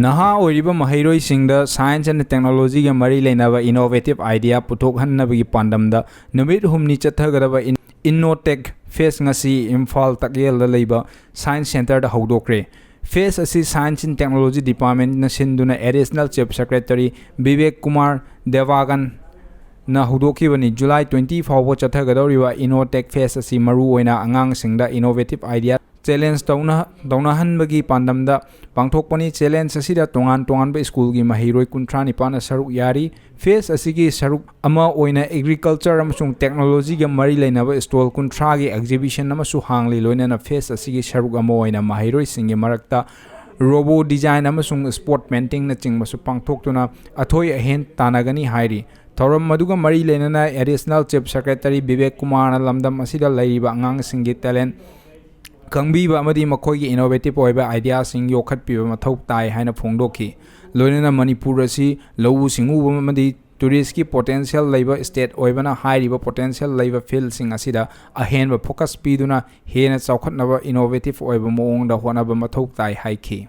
Naha oiriba mahairoi singda science and technology ga mari leinaba innovative idea puthok hannabagi pandamda numit humni chathagadaba INNOTECH Fest ngasi Imphal Takyel da leiba Sceince Centre da houdokhre. Fest asi Science and Technology Department na sinduna Additional Chief Secretary Vivek Kumar Devagan na houdokhibani July 20 fawbo chathagadoriba INNOTECH Fest asi maru oina angang singda innovative idea challenge dauna hanbagi pandamda pangthokpani challenge asida tongan ba school gi mahiroi kunthra nipana saruk yari face asigi saruk ama oina agriculture amasung technology ga mari leinaba stall kunthra gi exhibition amasu hangli loinana face asigi saruk ama oina mahiroi singi marakta robo design amasung sport painting na chingmasu pangthoktuna athoi ahen tanagani hairi thoram maduga mari leinana additional chief secretary Vivek Kumar na lamdam asida leiba angang singi talent Kangbiba amadi makhoi innovative oiba idea sing yokhatpiba mathau tai haina phongdokhi loinana Manipur asi lowu singu amadi tourist ki potential leiba state oibana hairiba potential leiba field sing asida ahenba focus piduna hena chawkhatnaba innovative oiba moong da honaba mathau tai haikhi